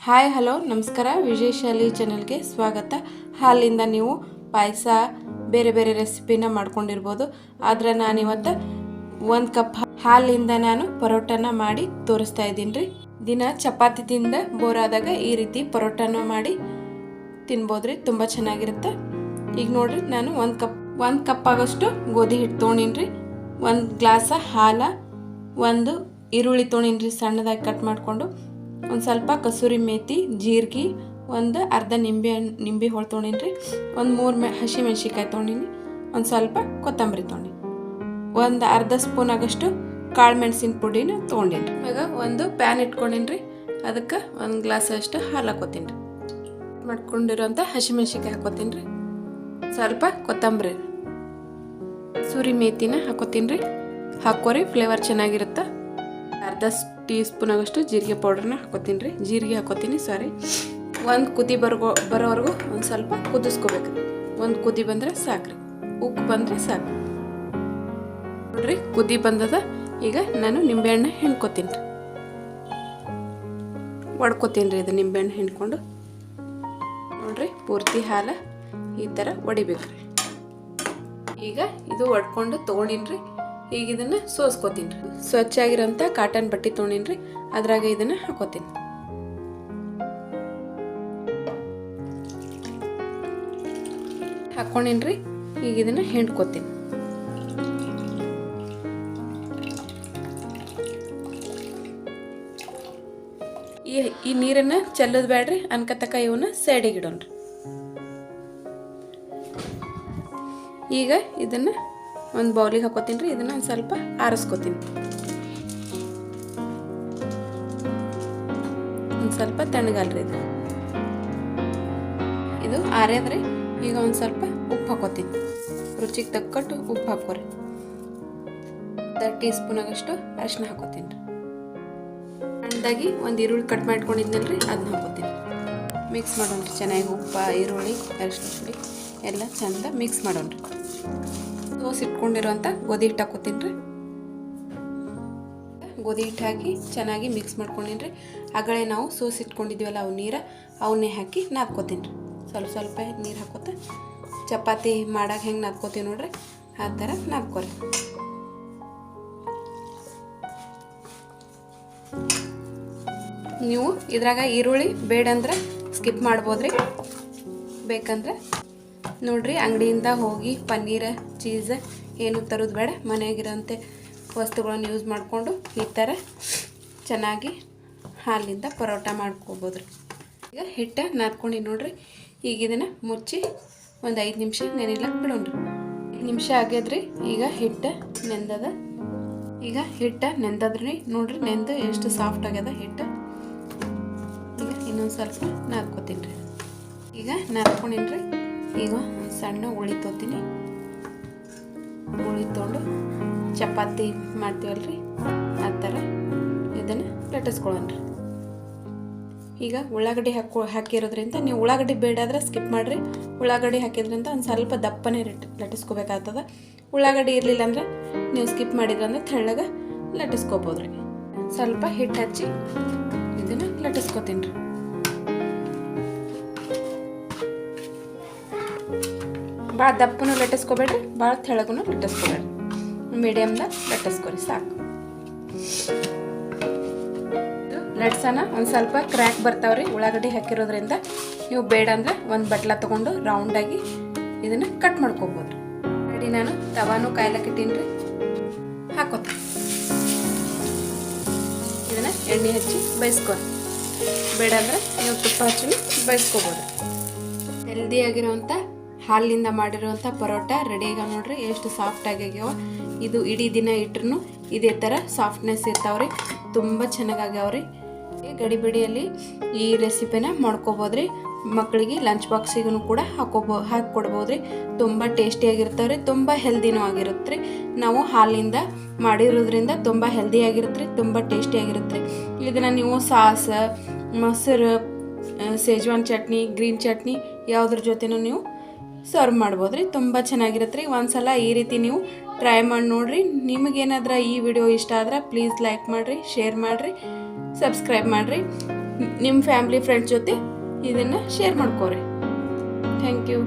Hi hello ನಮಸ್ಕಾರ. ವಿಜಯಶಾಲಿ ಚಾನಲ್ಗೆ ಸ್ವಾಗತ. ಹಾಲಿಂದ ನೀವು ಪಾಯಸ ಬೇರೆ ಬೇರೆ ರೆಸಿಪಿನ ಮಾಡ್ಕೊಂಡಿರ್ಬೋದು. ಆದರೆ ನಾನಿವತ್ತು 1 ಕಪ್ ಹಾಲಿಂದ ನಾನು ಪರೋಟನ ಮಾಡಿ ತೋರಿಸ್ತಾ ಇದ್ದೀನಿ ರೀ. ದಿನ ಚಪಾತಿ ತಿಂದ ಬೋರ್ ಆದಾಗ ಈ ರೀತಿ ಪರೋಟನ ಮಾಡಿ ತಿನ್ಬೋದ್ರಿ, ತುಂಬ ಚೆನ್ನಾಗಿರುತ್ತೆ. ಈಗ ನೋಡ್ರಿ, ನಾನು 1 ಕಪ್ ಆಗೋಷ್ಟು ಗೋಧಿ ಹಿಟ್ಟು ತೊಗೊಂಡಿನ್ರಿ. 1 ಗ್ಲಾಸ ಹಾಲ, 1 ಈರುಳ್ಳಿ ತೊಗೊಂಡಿನ್ರಿ ಸಣ್ಣದಾಗಿ ಕಟ್ ಮಾಡಿಕೊಂಡು, ಒಂದು ಸ್ವಲ್ಪ ಕಸೂರಿ ಮೇಥಿ, ಜೀರಿಗೆ, ಒಂದು ಅರ್ಧ ನಿಂಬೆ ಹೋಳು ತೊಗೊಂಡಿನಿ, ಒಂದು 3 ಹಸಿ ಮೆಣಸಿನ್ಕಾಯಿ ತೊಗೊಂಡಿನಿ, ಒಂದು ಸ್ವಲ್ಪ ಕೊತ್ತಂಬರಿ ತೊಗೊಂಡಿನಿ, ಒಂದು ಅರ್ಧ ಸ್ಪೂನ್ ಆಗಷ್ಟು ಕಾಳು ಮೆಣಸಿನ ಪುಡಿನ ತೊಗೊಂಡಿನಿ. ಇವಾಗ ಒಂದು ಪ್ಯಾನ್ ಇಟ್ಕೊಂಡಿನಿ, ಅದಕ್ಕೆ 1 ಗ್ಲಾಸ್ ಅಷ್ಟು ಹಾಲು ಹಾಕೋತೀನಿ. ಮಾಡ್ಕೊಂಡಿರೋಂಥ ಹಸಿ ಮೆಣಸಿನ್ಕಾಯಿ ಹಾಕೋತೀನಿ, ಸ್ವಲ್ಪ ಕೊತ್ತಂಬರಿ, ಕಸೂರಿ ಮೇಥಿನ ಹಾಕೋತೀನಿ. ಹಾಕೋರಿ, ಫ್ಲೇವರ್ ಚೆನ್ನಾಗಿರುತ್ತೆ. ಅರ್ಧ ಟೀ ಸ್ಪೂನ್ ಆಗಷ್ಟು ಜೀರಿಗೆ ಪೌಡ್ರನ್ನ ಹಾಕೋತೀನಿ. ಜೀರಿಗೆ ಹಾಕೋತೀನಿ, ಒಂದು ಕುದಿ ಬರೋವರೆಗೂ ಒಂದು ಸ್ವಲ್ಪ ಕುದಿಸ್ಕೋಬೇಕು. ಒಂದು ಕುದಿ ಬಂದರೆ ಸಾಕ್ರಿ, ಉಪ್ಪು ಬಂದರೆ ಸಾಕು. ನೋಡ್ರಿ, ಕುದಿ ಬಂದದ. ಈಗ ನಾನು ನಿಂಬೆಹಣ್ಣು ಹಿಂಡ್ಕೋತೀನಿ, ಒಡ್ಕೋತೀನಿ. ಇದು ನಿಂಬೆಹಣ್ಣು ಹಿಂಡ್ಕೊಂಡು ನೋಡ್ರಿ, ಪೂರ್ತಿ ಹಾಲು ಈ ಥರ ಒಡಿಬೇಕ್ರಿ. ಈಗ ಇದು ಒಡ್ಕೊಂಡು ತೊಗೊಂಡಿನ್ರಿ. ಈಗ ಇದನ್ನು ಸೋಸ್ಕೋತೀನಿ. ಸ್ವಚ್ಛಾಗಿರೋಂಥ ಕಾಟನ್ ಬಟ್ಟೆ ತೊಗೊಂಡಿನಿ, ಅದ್ರಾಗ ಇದನ್ನು ಹಾಕೋತೀನಿ. ಹಾಕೊಂಡಿನ್ರಿ. ಈಗ ಇದನ್ನು ಹಿಂಡ್ಕೋತೀನಿ. ಈ ನೀರನ್ನು ಚೆಲ್ಲೋದು ಬೇಡ್ರಿ, ಅನ್ಕತಕ್ಕ ಇವನ್ನ ಸೈಡಿಗೆ ಇಡೋಣ್ರಿ. ಈಗ ಇದನ್ನು ಒಂದು ಬೌಲಿಗೆ ಹಾಕೋತೀನಿ. ಇದನ್ನು ಒಂದು ಸ್ವಲ್ಪ ಆರಿಸ್ಕೋತೀನಿ. ಒಂದು ಸ್ವಲ್ಪ ತಣ್ಣಗಲ್ರಿ ಇದು ಆರ್ಯದ್ರಿ. ಈಗ ಒಂದು ಸ್ವಲ್ಪ ಉಪ್ಪು ಹಾಕೋತೀನಿ. ರುಚಿಗೆ ತಕ್ಕಟ್ಟು ಉಪ್ಪು ಹಾಕೋರಿ. 1 ಟೀ ಸ್ಪೂನ್ ಆಗಷ್ಟು ಅರಿಶಿನ ಹಾಕೋತೀನಿ. ಸಣ್ಣದಾಗಿ ಒಂದು ಈರುಳ್ಳಿ ಕಟ್ ಮಾಡ್ಕೊಂಡಿದ್ನಲ್ರಿ, ಅದನ್ನ ಹಾಕೋತೀನಿ. ಮಿಕ್ಸ್ ಮಾಡೋಣ್ರಿ ಚೆನ್ನಾಗಿ. ಉಪ್ಪು, ಈರುಳ್ಳಿ, ಅರಿಶಿನ ಪುಡಿ ಎಲ್ಲ ಚಂದ ಮಿಕ್ಸ್ ಮಾಡೋಣ್ರಿ. ಇಟ್ಕೊಂಡಿರೋಂಥ ಗೋಧಿ ಹಿಟ್ಟು ಹಾಕೋತೀನಿ. ಗೋಧಿ ಹಿಟ್ಟು ಹಾಕಿ ಚೆನ್ನಾಗಿ ಮಿಕ್ಸ್ ಮಾಡ್ಕೊಂಡಿನಿ. ಆಗಲೇ ನಾವು ಇಟ್ಕೊಂಡಿದ್ವಲ್ಲ ಅವು ನೀರು, ಅವನ್ನೇ ಹಾಕಿ ನಾದ್ಕೋತೀನಿ. ಸ್ವಲ್ಪ ನೀರು ಹಾಕೋತ ಚಪಾತಿ ಮಾಡಾಕ ಹೆಂಗೆ ನಾದ್ಕೋತೀವಿ ನೋಡ್ರಿ, ಆ ಥರ ನಾದ್ಕೋರಿ. ನೀವು ಇದ್ರಾಗ ಈರುಳ್ಳಿ ಬೇಡಂದ್ರೆ ಸ್ಕಿಪ್ ಮಾಡ್ಬೋದ್ರಿ. ಬೇಕಂದ್ರೆ ನೋಡ್ರಿ, ಅಂಗಡಿಯಿಂದ ಹೋಗಿ ಪನ್ನೀರ್, ಚೀಸ್ ಏನು ತರೋದು ಬೇಡ. ಮನೆಯಾಗಿರೋಂಥ ವಸ್ತುಗಳನ್ನು ಯೂಸ್ ಮಾಡಿಕೊಂಡು ಈ ಥರ ಚೆನ್ನಾಗಿ ಹಾಲಿಂದ ಪರೋಟ ಮಾಡ್ಕೋಬೋದ್ರಿ. ಈಗ ಹಿಟ್ಟು ನಾದ್ಕೊಂಡು ನೋಡ್ರಿ. ಈಗ ಇದನ್ನು ಮುಚ್ಚಿ ಒಂದು 5 ನಿಮಿಷ ನೆನೆಲಕ್ಕೆ ಬಿಡೋಣ್ರಿ. 5 ನಿಮಿಷ ಆಗ್ಯದ್ರಿ. ಈಗ ಹಿಟ್ಟು ನೆಂದದ. ಈಗ ಹಿಟ್ಟು ನೆಂದದ್ರಿ ನೋಡ್ರಿ, ನೆಂದು ಎಷ್ಟು ಸಾಫ್ಟ್ ಆಗ್ಯದ ಹಿಟ್ಟು. ಈಗ ಇನ್ನೊಂದು ಸ್ವಲ್ಪ ನಾದ್ಕೋತೀನಿ. ಈಗ ನಾದ್ಕೊಂಡಿನ್ರಿ. ಈಗ ಸಣ್ಣ ಉಳ್ಳಿ ತೊಗೊತೀನಿ. ಉಳ್ಳಿ ತೊಗೊಂಡು ಚಪಾತಿ ಮಾಡ್ತೀವಲ್ರಿ, ಆ ಥರ ಇದನ್ನು ಲಟ್ಟಿಸ್ಕೊಳ್ಳೋಣ್ರಿ. ಈಗ ಉಳ್ಳಾಗಡ್ಡಿ ಹಾಕಿರೋದ್ರಿಂದ, ನೀವು ಉಳ್ಳಾಗಡ್ಡಿ ಬೇಡಾದ್ರೆ ಸ್ಕಿಪ್ ಮಾಡಿರಿ. ಉಳ್ಳಾಗಡ್ಡಿ ಹಾಕಿದ್ರಿಂದ ಒಂದು ಸ್ವಲ್ಪ ದಪ್ಪನೇ ಲಟ್ಟಿಸ್ಕೋಬೇಕಾಗ್ತದೆ. ಉಳ್ಳಾಗಡ್ಡಿ ಇರಲಿಲ್ಲ ಅಂದ್ರೆ ನೀವು ಸ್ಕಿಪ್ ಮಾಡಿದ್ರಂದ್ರೆ ತೆಳ್ಳಗೆ ಲಟ್ಟಿಸ್ಕೋಬೋದ್ರಿ. ಸ್ವಲ್ಪ ಹಿಟ್ಟು ಹಚ್ಚಿ ಇದನ್ನು ಲಟ್ಟಿಸ್ಕೋತೀನಿ ರೀ. ಭಾಳ ದಪ್ಪನೂ ಲಟ್ಟಿಸ್ಕೋಬೇಡ್ರಿ, ಭಾಳ ತೆಳಗೂ ಲಟ್ಟಿಸ್ಕೋಬೇಡ್ರಿ. ಮೀಡಿಯಮ್ದಾಗ ಲಟ್ಟಿಸ್ಕೊರಿ ಸಾಕು. ಲಟ್ಸನ ಒಂದು ಸ್ವಲ್ಪ ಕ್ರ್ಯಾಕ್ ಬರ್ತಾವ್ರಿ ಉಳ್ಳಾಗಡ್ಡಿ ಹಾಕಿರೋದ್ರಿಂದ. ನೀವು ಬೇಡ ಅಂದ್ರೆ ಒಂದು ಬಟ್ಲ ತೊಗೊಂಡು ರೌಂಡಾಗಿ ಇದನ್ನು ಕಟ್ ಮಾಡ್ಕೋಬೋದು. ರೆಡಿ, ನಾನು ತವಾನು ಕಾಯ್ಲಕ್ಕೆ ಇಟ್ಟೀನಿ, ಹಾಕೋತೀನಿ. ಇದನ್ನು ಎಣ್ಣೆ ಹಚ್ಚಿ ಬಯಸ್ಕೊರಿ. ಬೇಡ ಅಂದ್ರೆ ನೀವು ತುಪ್ಪ ಹಚ್ಚಿ ಬಯಸ್ಕೋಬೋದು. ಹೆಲ್ದಿಯಾಗಿರೋವಂಥ ಹಾಲಿನಿಂದ ಮಾಡಿರುವಂಥ ಪರೋಟ ರೆಡಿ ಆಗ ನೋಡ್ರಿ. ಎಷ್ಟು ಸಾಫ್ಟ್ ಆಗ್ಯಾವ. ಇದು ಇಡೀ ದಿನ ಇಟ್ರು ಇದೇ ಥರ ಸಾಫ್ಟ್ನೆಸ್ ಇರ್ತಾವ್ರಿ. ತುಂಬ ಚೆನ್ನಾಗಾಗ್ಯಾವ್ರಿ. ಗಡಿಬಿಡಿಯಲ್ಲಿ ಈ ರೆಸಿಪಿನ ಮಾಡ್ಕೋಬೋದ್ರಿ. ಮಕ್ಕಳಿಗೆ ಲಂಚ್ ಬಾಕ್ಸಿಗೂ ಕೂಡ ಹಾಕ್ಕೊಡ್ಬೋದ್ರಿ. ತುಂಬ ಟೇಸ್ಟಿಯಾಗಿರ್ತಾವ್ರಿ, ತುಂಬ ಹೆಲ್ದಿನೂ ಆಗಿರುತ್ತೆ ರೀ. ನಾವು ಹಾಲಿಂದ ಮಾಡಿರೋದ್ರಿಂದ ತುಂಬ ಹೆಲ್ದಿಯಾಗಿರುತ್ತೆ ರೀ, ತುಂಬ ಟೇಸ್ಟಿಯಾಗಿರುತ್ತೆ ರೀ. ಇದನ್ನು ನೀವು ಸಾಸ್, ಮೊಸರು, ಸೇಜ್ವಾನ್ ಚಟ್ನಿ, ಗ್ರೀನ್ ಚಟ್ನಿ ಯಾವುದ್ರ ಜೊತೆನೂ ನೀವು ಸರ್ವ್ ಮಾಡ್ಬೋದ್ರಿ. ತುಂಬ ಚೆನ್ನಾಗಿರುತ್ತೆ ರೀ. ಒಂದ್ಸಲ ಈ ರೀತಿ ನೀವು ಟ್ರೈ ಮಾಡಿ ನೋಡಿರಿ. ನಿಮಗೇನಾದ್ರೂ ಈ ವಿಡಿಯೋ ಇಷ್ಟ ಆದ್ರೆ ಪ್ಲೀಸ್ ಲೈಕ್ ಮಾಡಿರಿ, ಶೇರ್ ಮಾಡಿರಿ, ಸಬ್ಸ್ಕ್ರೈಬ್ ಮಾಡಿರಿ. ನಿಮ್ಮ ಫ್ಯಾಮಿಲಿ ಫ್ರೆಂಡ್ಸ್ ಜೊತೆ ಇದನ್ನು ಶೇರ್ ಮಾಡ್ಕೋರಿ. Thank you.